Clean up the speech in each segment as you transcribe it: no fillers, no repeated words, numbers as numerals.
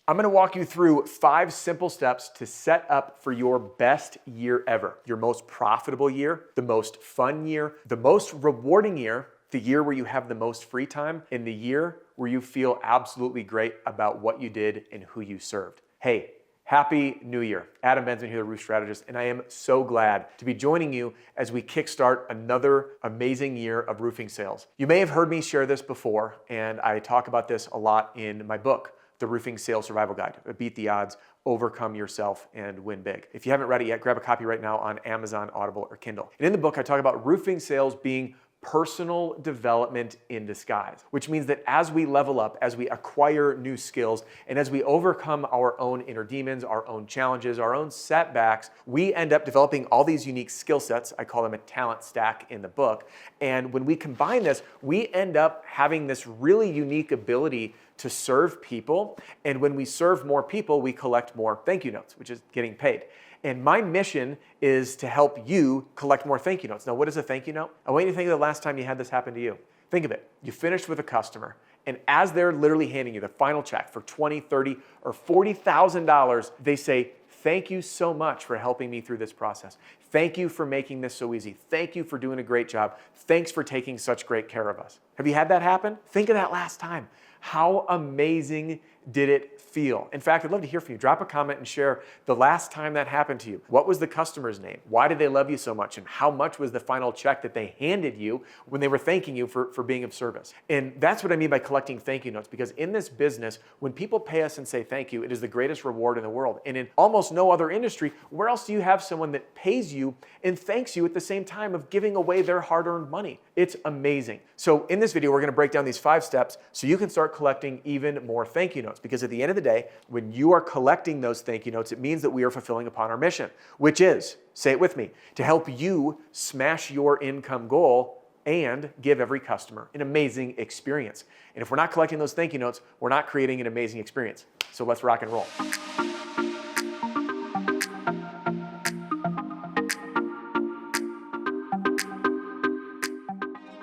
I'm gonna walk you through 5 simple steps to set up for your best year ever, your most profitable year, the most fun year, the most rewarding year, the year where you have the most free time, and the year where you feel absolutely great about what you did and who you served. Hey, Happy New Year. Adam Benson here, the Roof Strategist, and I am so glad to be joining you as we kickstart another amazing year of roofing sales. You may have heard me share this before, and I talk about this a lot in my book, The Roofing Sales Survival Guide. Beat the odds, overcome yourself, and win big. If you haven't read it yet, grab a copy right now on Amazon, Audible, or Kindle. And in the book, I talk about roofing sales being personal development in disguise, which means that as we level up, as we acquire new skills, and as we overcome our own inner demons, our own challenges, our own setbacks, we end up developing all these unique skill sets. I call them a talent stack in the book. And when we combine this, we end up having this really unique ability to serve people. And when we serve more people, we collect more thank you notes, which is getting paid. And my mission is to help you collect more thank you notes. Now, what is a thank you note? I want you to think of the last time you had this happen to you. Think of it. You finished with a customer, and as they're literally handing you the final check for $20,000, $30,000, or $40,000, they say, "Thank you so much for helping me through this process. Thank you for making this so easy. Thank you for doing a great job. Thanks for taking such great care of us." Have you had that happen? Think of that last time. How amazing did it feel? In fact, I'd love to hear from you. Drop a comment and share the last time that happened to you. What was the customer's name? Why did they love you so much? And how much was the final check that they handed you when they were thanking you for being of service? And that's what I mean by collecting thank you notes, because in this business, when people pay us and say thank you, it is the greatest reward in the world. And in almost no other industry, where else do you have someone that pays you and thanks you at the same time of giving away their hard-earned money? It's amazing. So in this video, we're gonna break down these 5 steps so you can start collecting even more thank you notes. Because at the end of the day, when you are collecting those thank you notes, it means that we are fulfilling upon our mission, which is, say it with me, to help you smash your income goal and give every customer an amazing experience. And if we're not collecting those thank you notes, we're not creating an amazing experience. So let's rock and roll.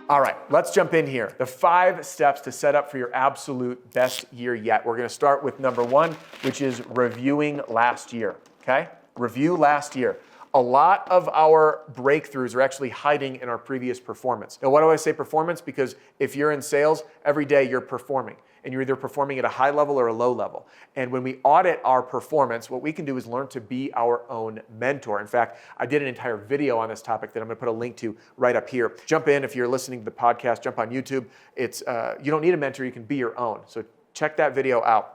All right, let's jump in here. The 5 steps to set up for your absolute best year yet. We're gonna start with number 1, which is reviewing last year, okay? Review last year. A lot of our breakthroughs are actually hiding in our previous performance. Now, why do I say performance? Because if you're in sales, every day you're performing, and you're either performing at a high level or a low level. And when we audit our performance, what we can do is learn to be our own mentor. In fact, I did an entire video on this topic that I'm gonna put a link to right up here. Jump in if you're listening to the podcast, jump on YouTube. It's you don't need a mentor, you can be your own. So check that video out.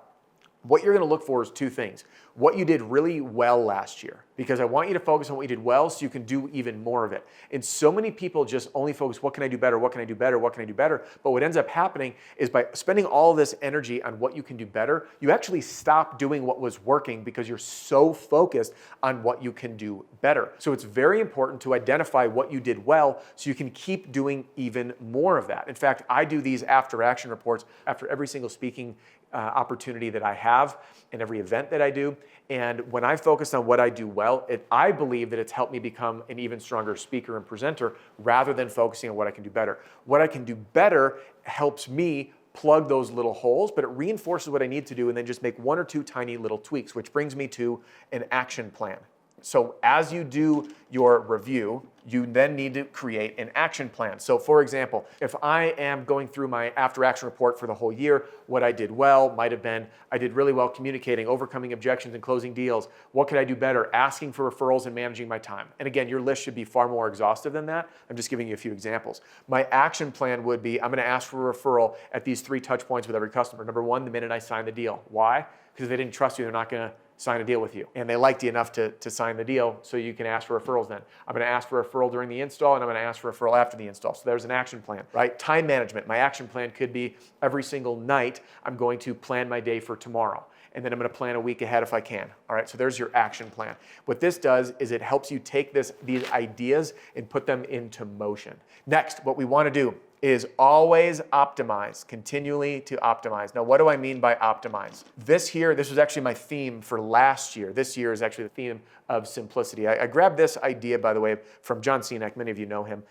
What you're gonna look for is 2 things. What you did really well last year, because I want you to focus on what you did well so you can do even more of it. And so many people just only focus, what can I do better? What can I do better? What can I do better? But what ends up happening is by spending all this energy on what you can do better, you actually stop doing what was working because you're so focused on what you can do better. So it's very important to identify what you did well so you can keep doing even more of that. In fact, I do these after action reports after every single speaking opportunity that I have and every event that I do. And when I focus on what I do well, I believe that it's helped me become an even stronger speaker and presenter rather than focusing on what I can do better. What I can do better helps me plug those little holes, but it reinforces what I need to do and then just make 1 or 2 tiny little tweaks, which brings me to an action plan. So as you do your review, you then need to create an action plan. So for example, if I am going through my after action report for the whole year, what I did well might have been, I did really well communicating, overcoming objections and closing deals. What could I do better? Asking for referrals and managing my time. And again, your list should be far more exhaustive than that. I'm just giving you a few examples. My action plan would be, I'm gonna ask for a referral at these 3 touch points with every customer. Number 1, the minute I sign the deal. Why? Because if they didn't trust you, they're not gonna sign a deal with you. And they liked you enough to sign the deal, so you can ask for referrals then. I'm gonna ask for a referral during the install, and I'm gonna ask for a referral after the install. So there's an action plan, right? Time management. My action plan could be every single night, I'm going to plan my day for tomorrow. And then I'm gonna plan a week ahead if I can. All right, so there's your action plan. What this does is it helps you take these ideas and put them into motion. Next, what we wanna do is always optimize, continually to optimize. Now, what do I mean by optimize? This was actually my theme for last year. This year is actually the theme of simplicity. I grabbed this idea, by the way, from John Cenac. Many of you know him,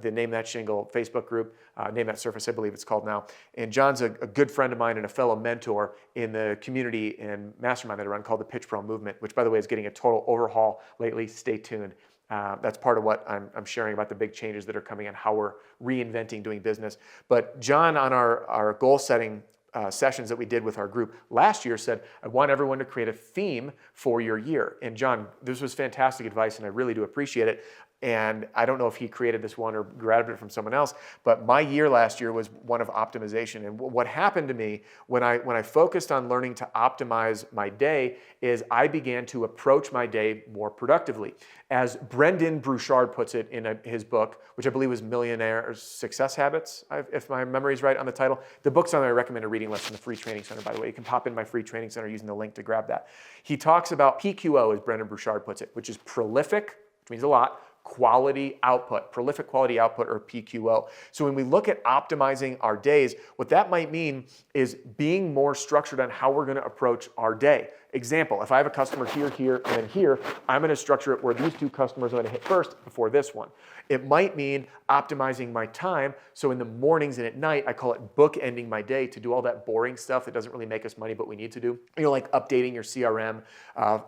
the Name That Shingle Facebook group, Name That Surface, I believe it's called now. And John's a good friend of mine and a fellow mentor in the community and mastermind that I run called the Pitch Pro Movement, which, by the way, is getting a total overhaul lately. Stay tuned. That's part of what I'm sharing about the big changes that are coming and how we're reinventing doing business. But John, on our goal setting sessions that we did with our group last year, said, I want everyone to create a theme for your year. And John, this was fantastic advice, and I really do appreciate it. And I don't know if he created this one or grabbed it from someone else, but my year last year was one of optimization. And what happened to me when I focused on learning to optimize my day is I began to approach my day more productively. As Brendan Burchard puts it in his book, which I believe was Millionaire Success Habits, if my memory is right on the title. The book's on my recommended reading list in the free training center, by the way. You can pop in my free training center using the link to grab that. He talks about PQO, as Brendan Burchard puts it, which is prolific, which means a lot, quality output, prolific quality output, or PQO. So when we look at optimizing our days, what that might mean is being more structured on how we're going to approach our day. Example, if I have a customer here, and then here, I'm going to structure it where these two customers are going to hit first before this one. It might mean optimizing my time. So in the mornings and at night, I call it bookending my day to do all that boring stuff that doesn't really make us money, but we need to do. Like updating your CRM,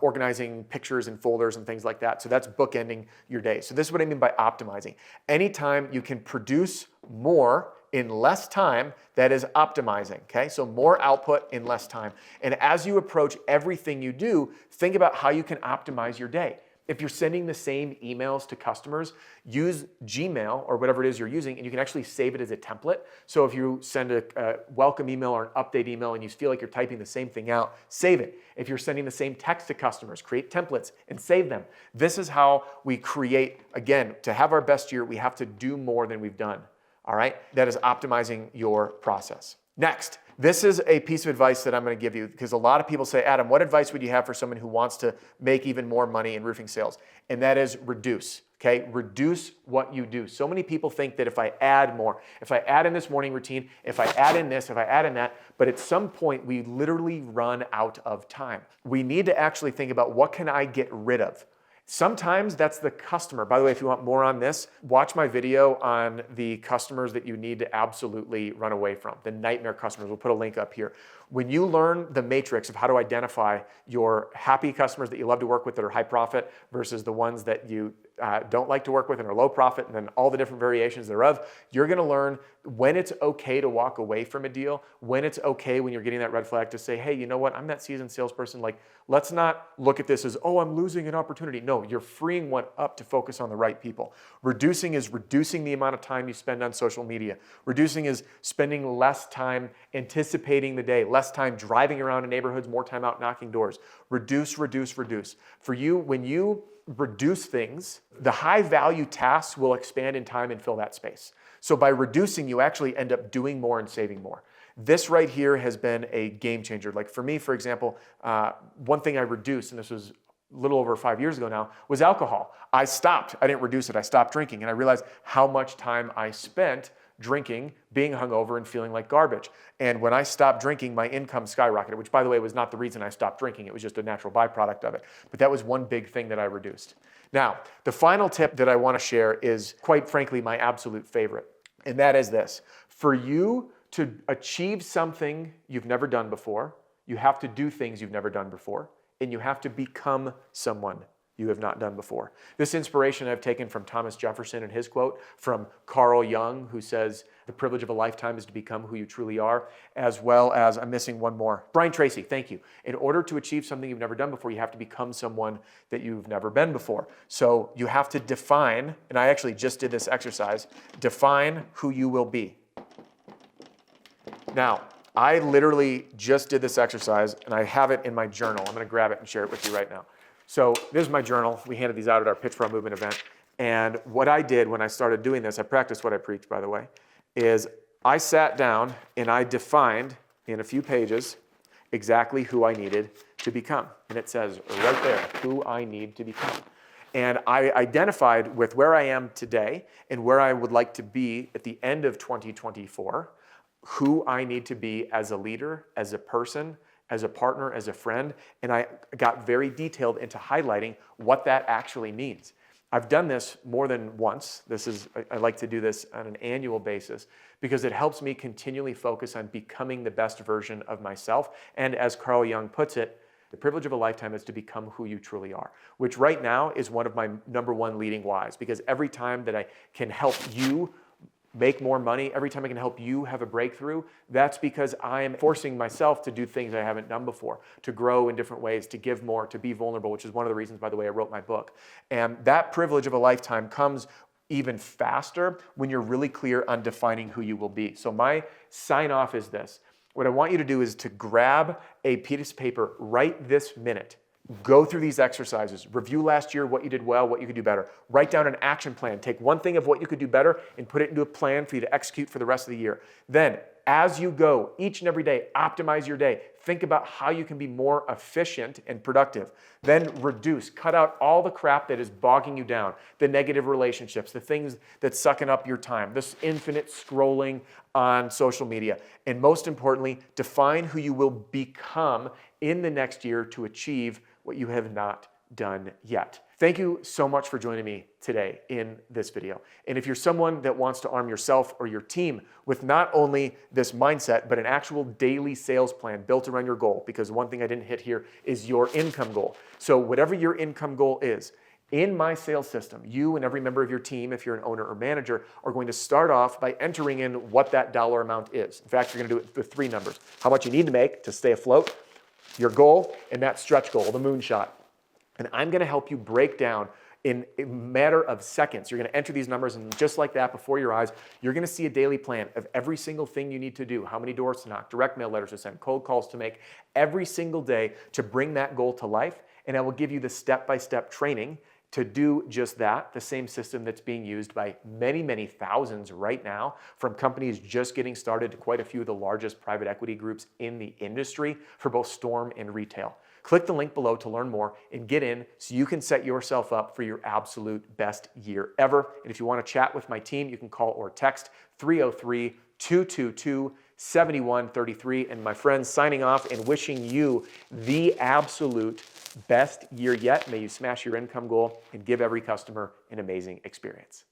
organizing pictures and folders and things like that. So that's bookending your day. So this is what I mean by optimizing. Anytime you can produce more in less time, that is optimizing, okay? So more output in less time. And as you approach everything you do, think about how you can optimize your day. If you're sending the same emails to customers, use Gmail or whatever it is you're using, and you can actually save it as a template. So if you send a welcome email or an update email and you feel like you're typing the same thing out, save it. If you're sending the same text to customers, create templates and save them. This is how we create, again, to have our best year, we have to do more than we've done. All right, that is optimizing your process. Next, this is a piece of advice that I'm going to give you because a lot of people say, Adam, what advice would you have for someone who wants to make even more money in roofing sales? And that is reduce, okay? Reduce what you do. So many people think that if I add more, if I add in this morning routine, if I add in this, if I add in that, but at some point we literally run out of time. We need to actually think about what can I get rid of? Sometimes that's the customer. By the way, if you want more on this, watch my video on the customers that you need to absolutely run away from, the nightmare customers. We'll put a link up here. When you learn the matrix of how to identify your happy customers that you love to work with that are high profit versus the ones that you don't like to work with and are low profit, and then all the different variations thereof, you're going to learn when it's okay to walk away from a deal, when it's okay when you're getting that red flag to say, hey, you know what, I'm that seasoned salesperson. Like, let's not look at this as, oh, I'm losing an opportunity. No, you're freeing one up to focus on the right people. Reducing is reducing the amount of time you spend on social media. Reducing is spending less time anticipating the day, less time driving around in neighborhoods, more time out knocking doors. Reduce, reduce, reduce. For you, when you reduce things, the high value tasks will expand in time and fill that space. So by reducing, you actually end up doing more and saving more. This right here has been a game changer. Like for me, for example, one thing I reduced, and this was a little over 5 years ago now, was alcohol. I stopped. I didn't reduce it. I stopped drinking. And I realized how much time I spent drinking, being hungover, and feeling like garbage. And when I stopped drinking, my income skyrocketed, which, by the way, was not the reason I stopped drinking. It was just a natural byproduct of it. But that was one big thing that I reduced. Now, the final tip that I want to share is, quite frankly, my absolute favorite. And that is this. For you to achieve something you've never done before, you have to do things you've never done before, and you have to become someone you have not done before. This inspiration I've taken from Thomas Jefferson and his quote, from Carl Jung, who says, the privilege of a lifetime is to become who you truly are, as well as, I'm missing one more, Brian Tracy, thank you. In order to achieve something you've never done before, you have to become someone that you've never been before. So you have to define, and I actually just did this exercise, define who you will be. Now, I literally just did this exercise, and I have it in my journal. I'm going to grab it and share it with you right now. So this is my journal. We handed these out at our Pitch Pro Movement event. And what I did when I started doing this, I practiced what I preach, by the way, is I sat down and I defined in a few pages exactly who I needed to become. And it says right there, who I need to become. And I identified with where I am today and where I would like to be at the end of 2024, who I need to be as a leader, as a person, as a partner, as a friend. And I got very detailed into highlighting what that actually means. I've done this more than once. I like to do this on an annual basis because it helps me continually focus on becoming the best version of myself. And as Carl Jung puts it, the privilege of a lifetime is to become who you truly are, which right now is one of my #1 leading whys, because every time that I can help you make more money, every time I can help you have a breakthrough, that's because I am forcing myself to do things I haven't done before, to grow in different ways, to give more, to be vulnerable, which is one of the reasons, by the way, I wrote my book. And that privilege of a lifetime comes even faster when you're really clear on defining who you will be. So my sign off is this. What I want you to do is to grab a piece of paper right this minute. Go through these exercises. Review last year, what you did well, what you could do better. Write down an action plan. Take one thing of what you could do better and put it into a plan for you to execute for the rest of the year. Then, as you go, each and every day, optimize your day. Think about how you can be more efficient and productive. Then reduce, cut out all the crap that is bogging you down, the negative relationships, the things that's sucking up your time, this infinite scrolling on social media. And most importantly, define who you will become in the next year to achieve what you have not done yet. Thank you so much for joining me today in this video. And if you're someone that wants to arm yourself or your team with not only this mindset, but an actual daily sales plan built around your goal, because one thing I didn't hit here is your income goal. So whatever your income goal is, in my sales system, you and every member of your team, if you're an owner or manager, are going to start off by entering in what that dollar amount is. In fact, you're going to do it with 3 numbers. How much you need to make to stay afloat, your goal, and that stretch goal, the moonshot. And I'm going to help you break down in a matter of seconds. You're going to enter these numbers, and just like that, before your eyes, you're going to see a daily plan of every single thing you need to do, how many doors to knock, direct mail letters to send, cold calls to make, every single day to bring that goal to life. And I will give you the step-by-step training to do just that, the same system that's being used by many, many thousands right now, from companies just getting started to quite a few of the largest private equity groups in the industry for both storm and retail. Click the link below to learn more and get in so you can set yourself up for your absolute best year ever. And if you want to chat with my team, you can call or text 303-222-7133. And my friends, signing off and wishing you the absolute best year yet. May you smash your income goal and give every customer an amazing experience.